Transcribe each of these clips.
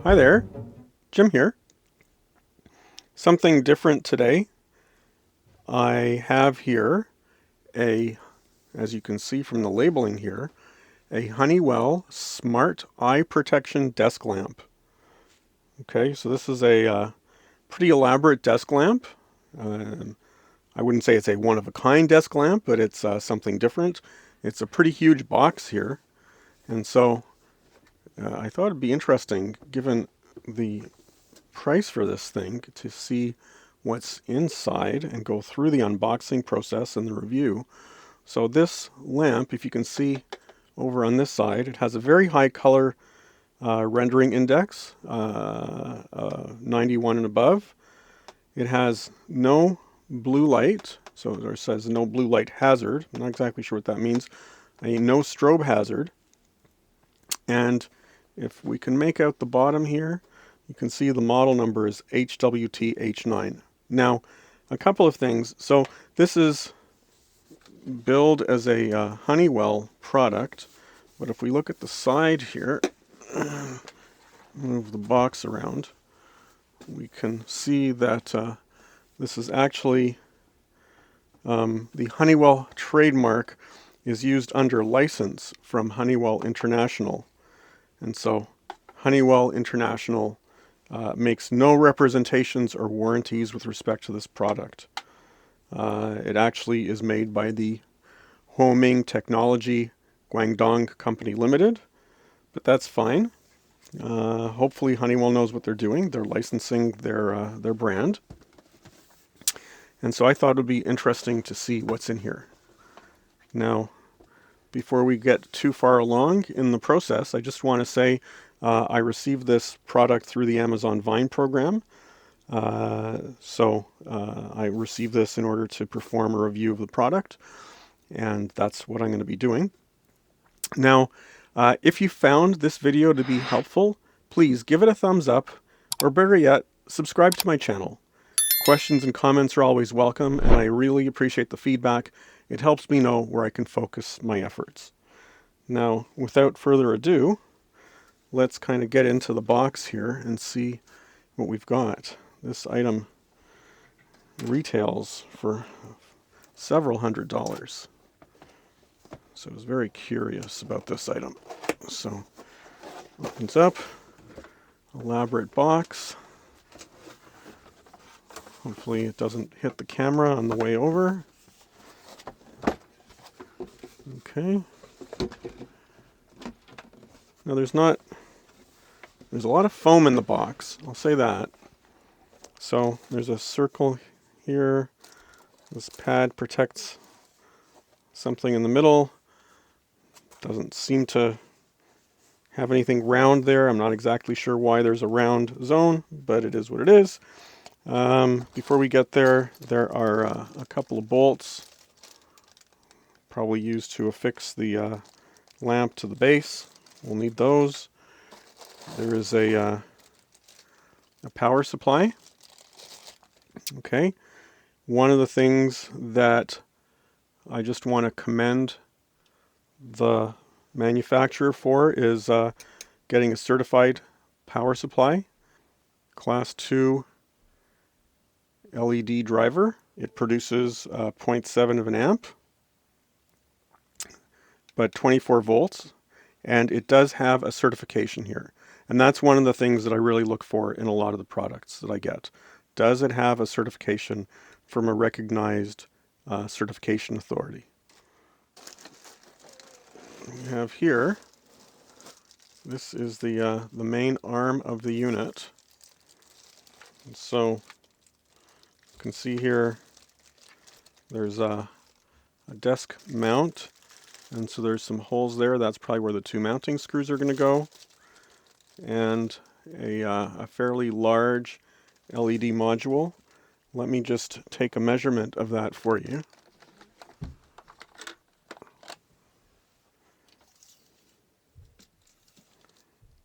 Hi there, Jim here. Something different today. I have here a, as you can see from the labeling here, a Honeywell Smart Eye Protection Desk Lamp. Okay, so this is a pretty elaborate desk lamp. I wouldn't say it's a one-of-a-kind desk lamp, but it's something different. It's a pretty huge box here, and so I thought it'd be interesting, given the price for this thing, to see what's inside and go through the unboxing process and the review. So this lamp, if you can see over on this side, it has a very high color rendering index, 91 and above. It has no blue light, so it says no blue light hazard. I'm not exactly sure what that means. A no strobe hazard. And if we can make out the bottom here, you can see the model number is HWT-H9. Now, a couple of things. So this is billed as a Honeywell product, but if we look at the side here, move the box around, we can see that this is actually the Honeywell trademark is used under license from Honeywell International. And so Honeywell International makes no representations or warranties with respect to this product. It actually is made by the Homing Technology Guangdong Company Limited, but that's fine. Hopefully Honeywell knows what they're doing. They're licensing their brand. And so I thought it would be interesting to see what's in here. Now, before we get too far along in the process, I just want to say I received this product through the Amazon Vine program. So I received this in order to perform a review of the product, and that's what I'm going to be doing. Now, if you found this video to be helpful, please give it a thumbs up, or better yet, subscribe to my channel. Questions and comments are always welcome, and I really appreciate the feedback. It helps me know where I can focus my efforts. Now, without further ado, let's kind of get into the box here and see what we've got. This item retails for several $100s. So I was very curious about this item. So, opens up, elaborate box. Hopefully it doesn't hit the camera on the way over. Okay. Now there's a lot of foam in the box, I'll say that. So there's a circle here. This pad protects something in the middle. Doesn't seem to have anything round there. I'm not exactly sure why there's a round zone, but it is what it is. Before we get there, there are a couple of bolts, probably used to affix the lamp to the base. We'll need those. There is a power supply. Okay. One of the things that I just want to commend the manufacturer for is getting a certified power supply. Class 2 LED driver. It produces 0.7 of an amp, but 24 volts. And it does have a certification here. And that's one of the things that I really look for in a lot of the products that I get. Does it have a certification from a recognized certification authority? We have here, this is the main arm of the unit. And so you can see here there's a desk mount. And so there's some holes there. That's probably where the two mounting screws are going to go. And a fairly large LED module. Let me just take a measurement of that for you.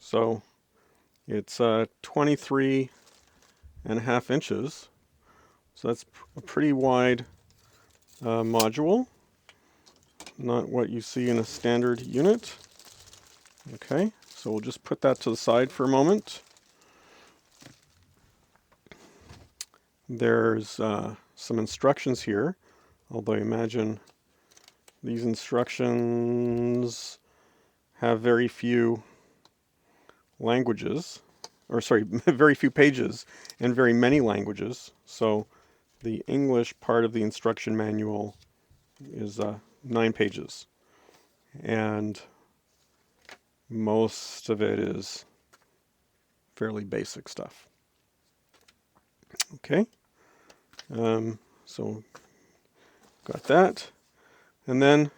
So it's 23.5 inches. So that's a pretty wide module. Not what you see in a standard unit. Okay, so we'll just put that to the side for a moment. There's some instructions here, although I imagine these instructions have very few languages, or sorry, very few pages and very many languages. So the English part of the instruction manual is 9 pages, and most of it is fairly basic stuff. Okay, so got that. And then,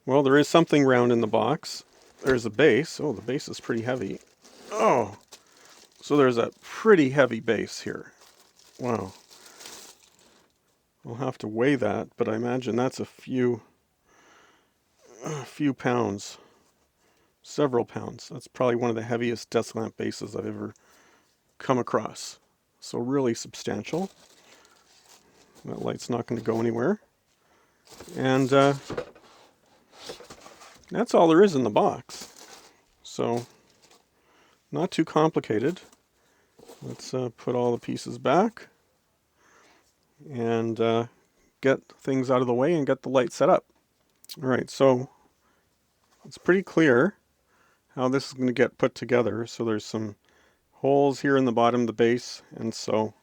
well, there is something round in the box. There's a base. Oh, the base is pretty heavy. Oh, so there's a pretty heavy base here. Wow. I'll have to weigh that, but I imagine that's a few pounds, several pounds. That's probably one of the heaviest desk lamp bases I've ever come across. So really substantial. That light's not going to go anywhere. And that's all there is in the box. So not too complicated. Let's put all the pieces back and get things out of the way and get the light set up. All right, so it's pretty clear how this is going to get put together. So there's some holes here in the bottom of the base, and so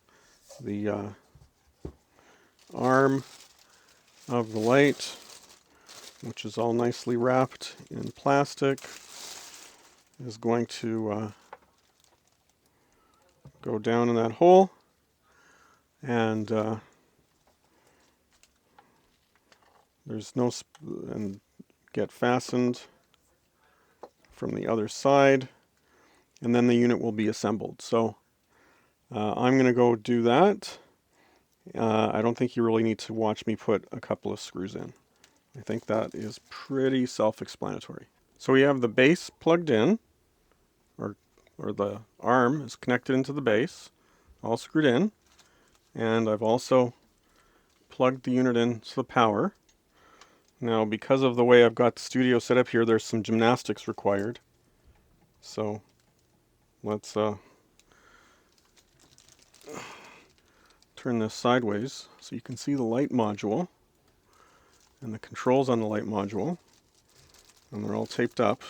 the arm of the light, which is all nicely wrapped in plastic, is going to go down in that hole and and get fastened from the other side, and then the unit will be assembled. So I'm going to go do that. I don't think you really need to watch me put a couple of screws in. I think that is pretty self-explanatory. So we have the base plugged in, or the arm is connected into the base, all screwed in, and I've also plugged the unit into the power. Now, because of the way I've got the studio set up here, there's some gymnastics required. So let's turn this sideways so you can see the light module and the controls on the light module, and they're all taped up.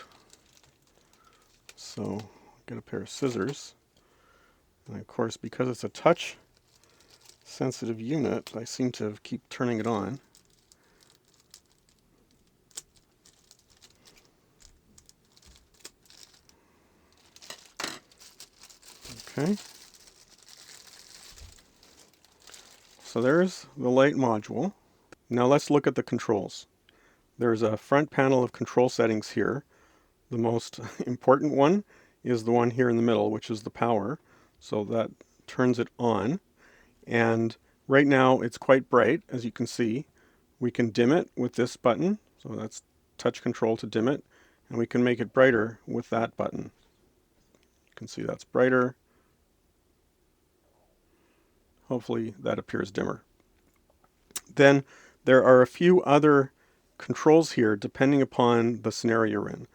So get a pair of scissors, and of course, because it's a touch sensitive unit, I seem to keep turning it on. Okay, so there's the light module. Now let's look at the controls. There's a front panel of control settings here. The most important one is the one here in the middle, which is the power. So that turns it on. And right now it's quite bright, as you can see. We can dim it with this button. So that's touch control to dim it. And we can make it brighter with that button. You can see that's brighter. Hopefully that appears dimmer. Then there are a few other controls here depending upon the scenario you're in.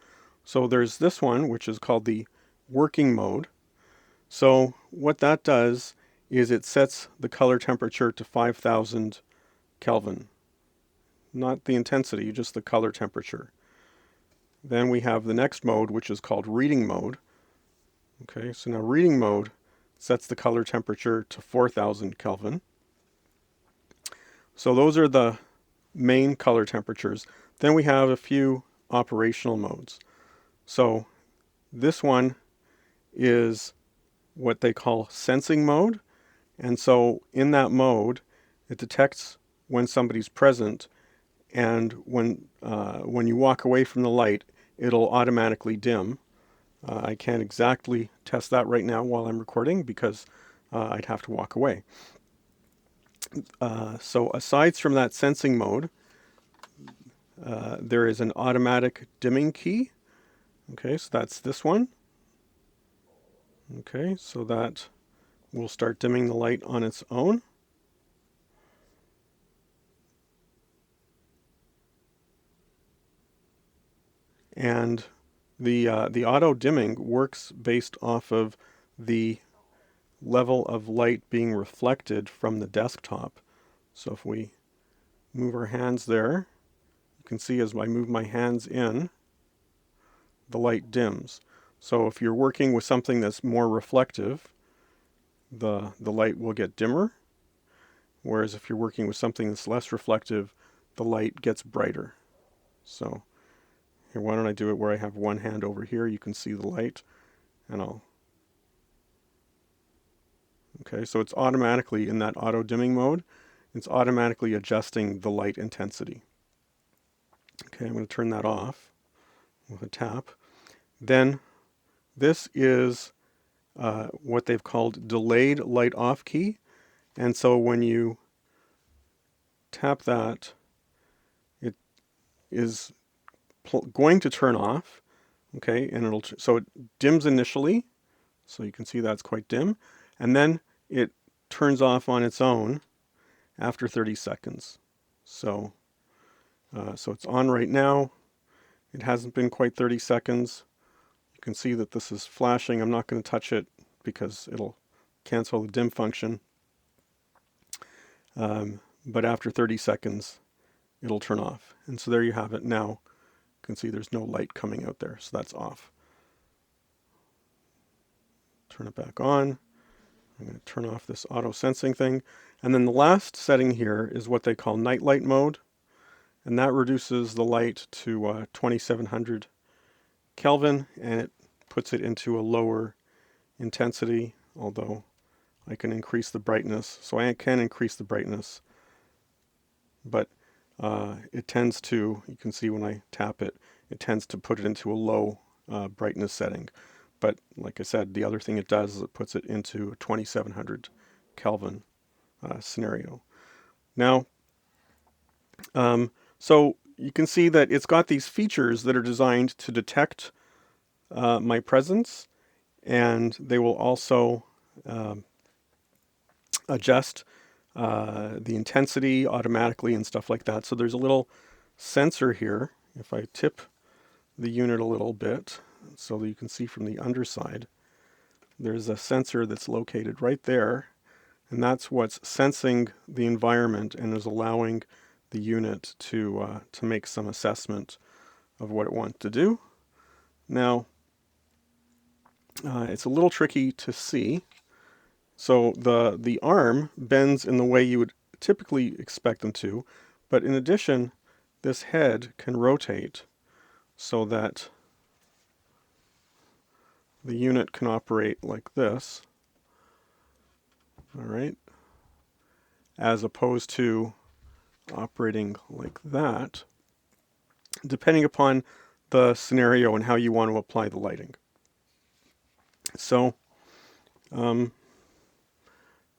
So there's this one, which is called the working mode. So what that does is it sets the color temperature to 5,000 Kelvin. Not the intensity, just the color temperature. Then we have the next mode, which is called reading mode. Okay, so now reading mode sets the color temperature to 4,000 Kelvin. So those are the main color temperatures. Then we have a few operational modes. So this one is what they call sensing mode. And so in that mode, it detects when somebody's present, and when you walk away from the light, it'll automatically dim. I can't exactly test that right now while I'm recording because I'd have to walk away. So aside from that sensing mode, there is an automatic dimming key. Okay, so that's this one. Okay, so that will start dimming the light on its own. And the auto dimming works based off of the level of light being reflected from the desktop. So if we move our hands there, you can see as I move my hands in, the light dims. So if you're working with something that's more reflective, the light will get dimmer. Whereas if you're working with something that's less reflective, the light gets brighter. So here, why don't I do it where I have one hand over here, you can see the light, and okay, so it's automatically in that auto dimming mode, it's automatically adjusting the light intensity. Okay, I'm going to turn that off with a tap. Then this is what they've called delayed light off key. And so when you tap that, it is going to turn off. Okay, and so it dims initially. So you can see that's quite dim. And then it turns off on its own after 30 seconds. So it's on right now. It hasn't been quite 30 seconds. You can see that this is flashing. I'm not going to touch it because it'll cancel the dim function. But after 30 seconds, it'll turn off. And so there you have it. Now you can see there's no light coming out there, so that's off. Turn it back on. I'm going to turn off this auto sensing thing. And then the last setting here is what they call night light mode. And that reduces the light to 2700 Kelvin, and it puts it into a lower intensity, although I can increase the brightness. So I can increase the brightness, but it tends to, you can see when I tap it, it tends to put it into a low brightness setting. But like I said, the other thing it does is it puts it into a 2700 Kelvin scenario. Now, so you can see that it's got these features that are designed to detect my presence, and they will also adjust the intensity automatically and stuff like that. So there's a little sensor here. If I tip the unit a little bit so that you can see from the underside, there's a sensor that's located right there, and that's what's sensing the environment and is allowing the unit to make some assessment of what it wants to do. Now, it's a little tricky to see. So the arm bends in the way you would typically expect them to, but in addition, this head can rotate so that the unit can operate like this, all right, as opposed to operating like that, depending upon the scenario and how you want to apply the lighting. So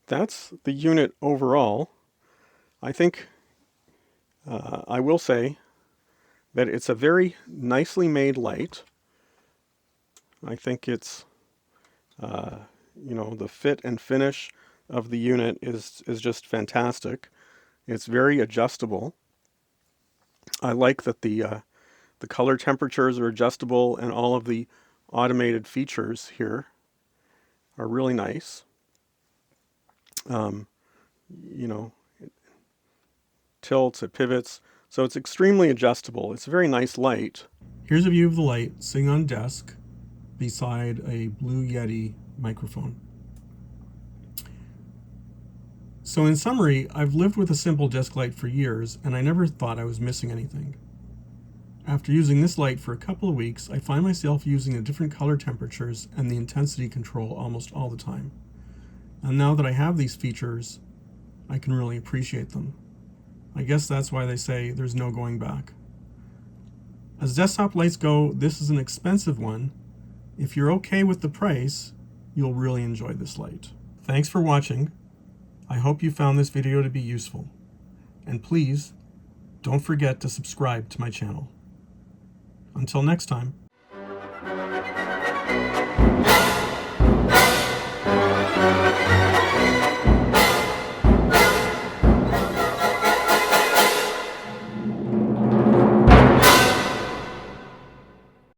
that's the unit overall. I think I will say that it's a very nicely made light. I think it's, the fit and finish of the unit is just fantastic. It's very adjustable. I like that the color temperatures are adjustable, and all of the automated features here are really nice. It tilts, it pivots, so it's extremely adjustable. It's a very nice light. Here's a view of the light sitting on a desk beside a Blue Yeti microphone. So in summary, I've lived with a simple desk light for years, and I never thought I was missing anything. After using this light for a couple of weeks, I find myself using the different color temperatures and the intensity control almost all the time. And now that I have these features, I can really appreciate them. I guess that's why they say there's no going back. As desktop lights go, this is an expensive one. If you're okay with the price, you'll really enjoy this light. Thanks for watching. I hope you found this video to be useful. And please, don't forget to subscribe to my channel. Until next time.